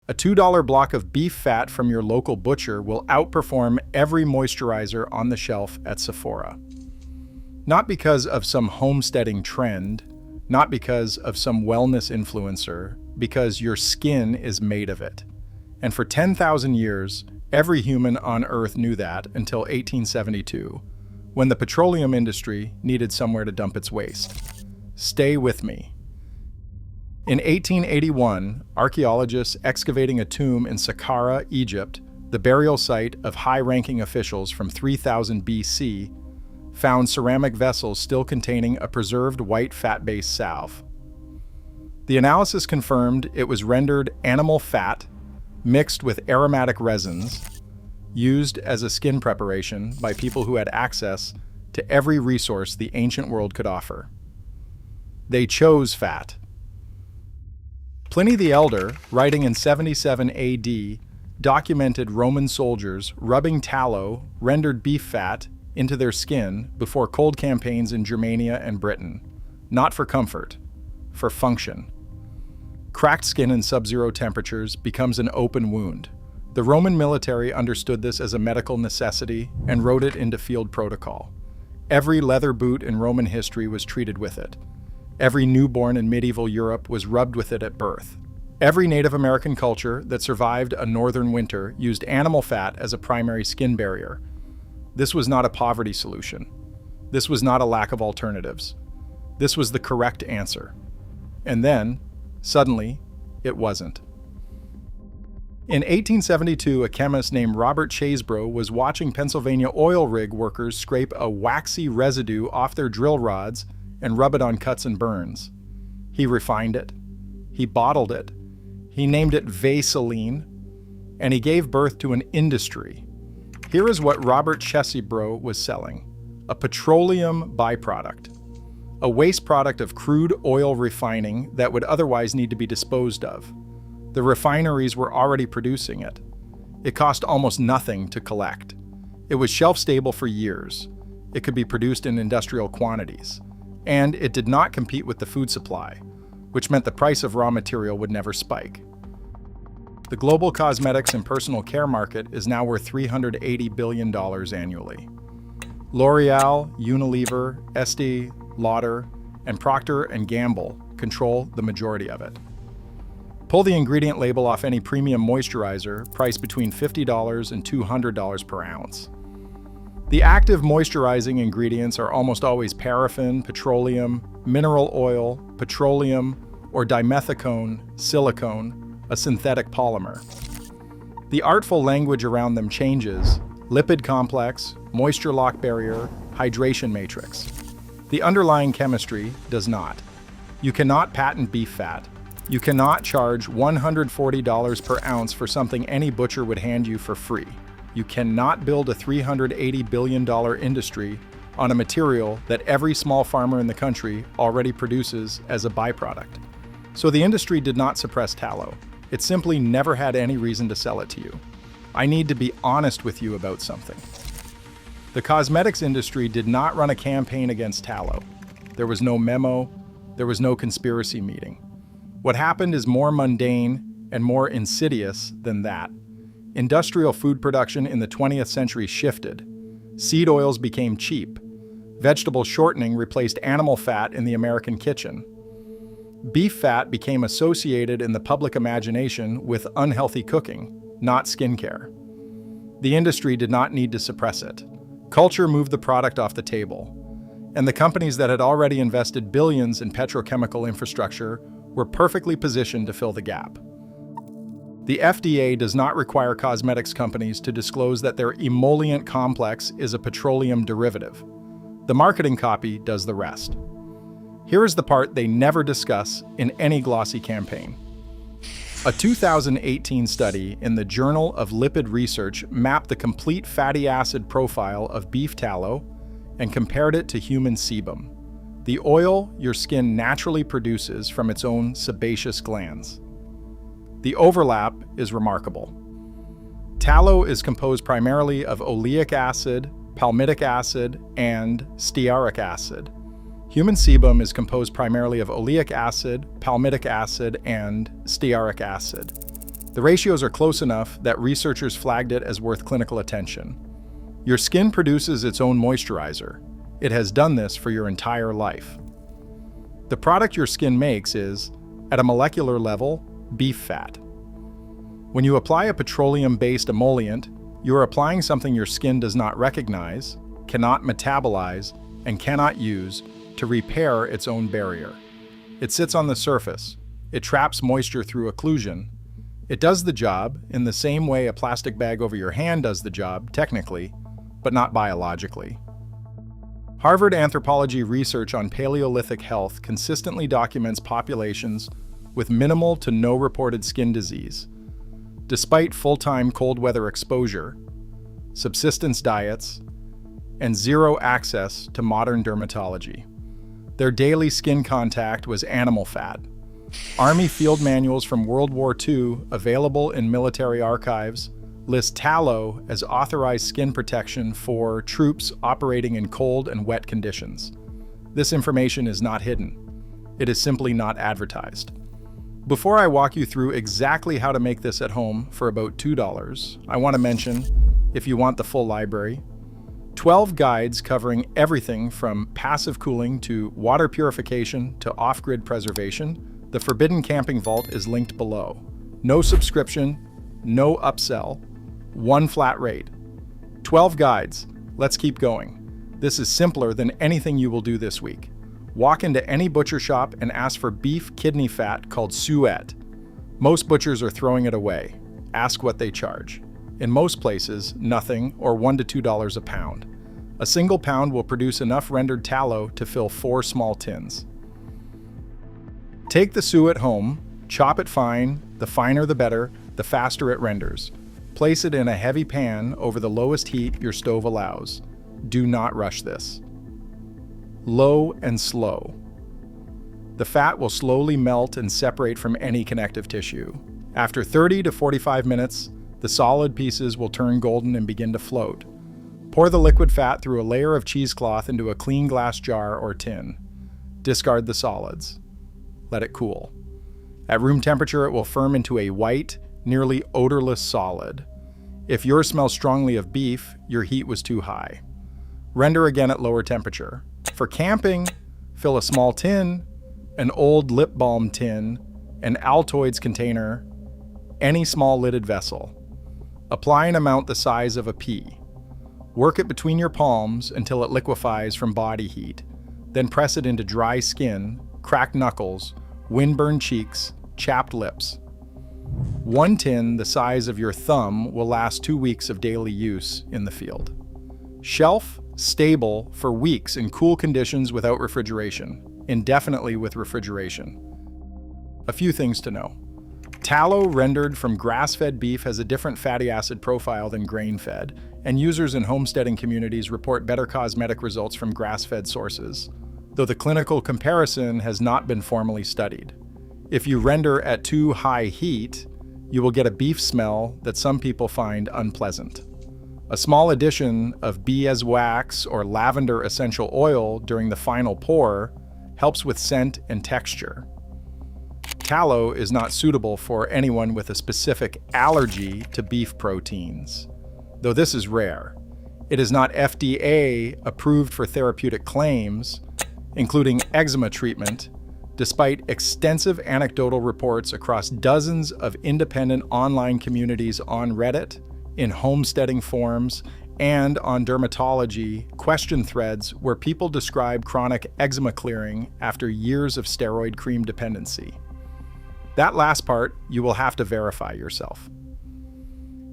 A $2 block of beef fat from your local butcher will outperform every moisturizer on the shelf at Sephora. Not because of some homesteading trend, not because of some wellness influencer, because your skin is made of it. And for 10,000 years, every human on Earth knew that until 1872, when the petroleum industry needed somewhere to dump its waste. Stay with me. In 1881, archaeologists excavating a tomb in Saqqara, Egypt, the burial site of high-ranking officials from 3000 BC, found ceramic vessels still containing a preserved white fat-based salve. The analysis confirmed it was rendered animal fat mixed with aromatic resins, used as a skin preparation by people who had access to every resource the ancient world could offer. They chose fat. Pliny the Elder, writing in 77 AD, documented Roman soldiers rubbing tallow, rendered beef fat, into their skin before cold campaigns in Germania and Britain, not for comfort, for function. Cracked skin in sub-zero temperatures becomes an open wound. The Roman military understood this as a medical necessity and wrote it into field protocol. Every leather boot in Roman history was treated with it. Every newborn in medieval Europe was rubbed with it at birth. Every Native American culture that survived a northern winter used animal fat as a primary skin barrier. This was not a poverty solution. This was not a lack of alternatives. This was the correct answer. And then, suddenly, it wasn't. In 1872, a chemist named Robert Chasebro was watching Pennsylvania oil rig workers scrape a waxy residue off their drill rods and rub it on cuts and burns. He refined it. He bottled it. He named it Vaseline, and he gave birth to an industry. Here is what Robert Chasebro was selling: a petroleum byproduct, a waste product of crude oil refining that would otherwise need to be disposed of. The refineries were already producing it. It cost almost nothing to collect. It was shelf-stable for years. It could be produced in industrial quantities. And it did not compete with the food supply, which meant the price of raw material would never spike. The global cosmetics and personal care market is now worth $380 billion annually. L'Oreal, Unilever, Estée Lauder, and Procter & Gamble control the majority of it. Pull the ingredient label off any premium moisturizer, priced between $50 and $200 per ounce. The active moisturizing ingredients are almost always paraffin, petroleum, mineral oil, petroleum, or dimethicone, silicone, a synthetic polymer. The artful language around them changes: lipid complex, moisture lock barrier, hydration matrix. The underlying chemistry does not. You cannot patent beef fat. You cannot charge $140 per ounce for something any butcher would hand you for free. You cannot build a $380 billion industry on a material that every small farmer in the country already produces as a byproduct. So the industry did not suppress tallow. It simply never had any reason to sell it to you. I need to be honest with you about something. The cosmetics industry did not run a campaign against tallow. There was no memo. There was no conspiracy meeting. What happened is more mundane and more insidious than that. Industrial food production in the 20th century shifted. Seed oils became cheap. Vegetable shortening replaced animal fat in the American kitchen. Beef fat became associated in the public imagination with unhealthy cooking, not skincare. The industry did not need to suppress it. Culture moved the product off the table. And the companies that had already invested billions in petrochemical infrastructure were perfectly positioned to fill the gap. The FDA does not require cosmetics companies to disclose that their emollient complex is a petroleum derivative. The marketing copy does the rest. Here is the part they never discuss in any glossy campaign. A 2018 study in the Journal of Lipid Research mapped the complete fatty acid profile of beef tallow and compared it to human sebum, the oil your skin naturally produces from its own sebaceous glands. The overlap is remarkable. Tallow is composed primarily of oleic acid, palmitic acid, and stearic acid. Human sebum is composed primarily of oleic acid, palmitic acid, and stearic acid. The ratios are close enough that researchers flagged it as worth clinical attention. Your skin produces its own moisturizer. It has done this for your entire life. The product your skin makes is, at a molecular level, beef fat. When you apply a petroleum-based emollient, you are applying something your skin does not recognize, cannot metabolize, and cannot use to repair its own barrier. It sits on the surface. It traps moisture through occlusion. It does the job in the same way a plastic bag over your hand does the job, technically, but not biologically. Harvard anthropology research on Paleolithic health consistently documents populations with minimal to no reported skin disease, despite full-time cold weather exposure, subsistence diets, and zero access to modern dermatology. Their daily skin contact was animal fat. Army field manuals from World War II, available in military archives, list tallow as authorized skin protection for troops operating in cold and wet conditions. This information is not hidden. It is simply not advertised. Before I walk you through exactly how to make this at home for about $2, I want to mention, if you want the full library, 12 guides covering everything from passive cooling to water purification to off-grid preservation. The Forbidden Camping Vault is linked below. No subscription, no upsell, one flat rate. 12 guides. Let's keep going. This is simpler than anything you will do this week. Walk into any butcher shop and ask for beef kidney fat called suet. Most butchers are throwing it away. Ask what they charge. In most places, nothing or $1 to $2 a pound. A single pound will produce enough rendered tallow to fill 4 small tins. Take the suet home, chop it fine, the finer the better, the faster it renders. Place it in a heavy pan over the lowest heat your stove allows. Do not rush this. Low and slow. The fat will slowly melt and separate from any connective tissue. After 30 to 45 minutes, the solid pieces will turn golden and begin to float. Pour the liquid fat through a layer of cheesecloth into a clean glass jar or tin. Discard the solids. Let it cool. At room temperature, it will firm into a white, nearly odorless solid. If yours smells strongly of beef, your heat was too high. Render again at lower temperature. For camping, fill a small tin, an old lip balm tin, an Altoids container, any small lidded vessel. Apply an amount the size of a pea. Work it between your palms until it liquefies from body heat. Then press it into dry skin, cracked knuckles, windburned cheeks, chapped lips. One tin the size of your thumb will last 2 weeks of daily use in the field. Shelf stable for weeks in cool conditions without refrigeration, indefinitely with refrigeration. A few things to know. Tallow rendered from grass-fed beef has a different fatty acid profile than grain-fed, and users in homesteading communities report better cosmetic results from grass-fed sources, though the clinical comparison has not been formally studied. If you render at too high heat, you will get a beef smell that some people find unpleasant. A small addition of beeswax or lavender essential oil during the final pour helps with scent and texture. Tallow is not suitable for anyone with a specific allergy to beef proteins, though this is rare. It is not FDA approved for therapeutic claims, including eczema treatment, despite extensive anecdotal reports across dozens of independent online communities on Reddit, in homesteading forums, and on dermatology question threads where people describe chronic eczema clearing after years of steroid cream dependency. That last part, you will have to verify yourself.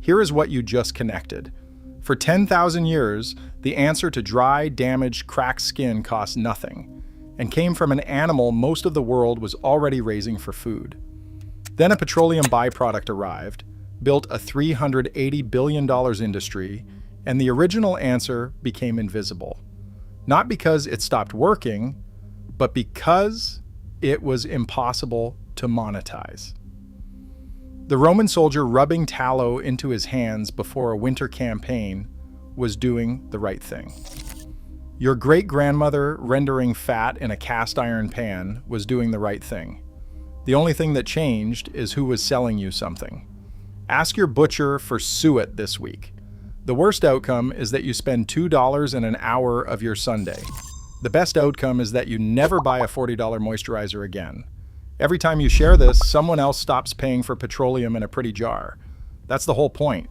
Here is what you just connected. For 10,000 years, the answer to dry, damaged, cracked skin cost nothing, and came from an animal most of the world was already raising for food. Then a petroleum byproduct arrived, built a $380 billion industry, and the original answer became invisible. Not because it stopped working, but because it was impossible to monetize. The Roman soldier rubbing tallow into his hands before a winter campaign was doing the right thing. Your great-grandmother rendering fat in a cast iron pan was doing the right thing. The only thing that changed is who was selling you something. Ask your butcher for suet this week. The worst outcome is that you spend $2 in an hour of your Sunday. The best outcome is that you never buy a $40 moisturizer again. Every time you share this, someone else stops paying for petroleum in a pretty jar. That's the whole point.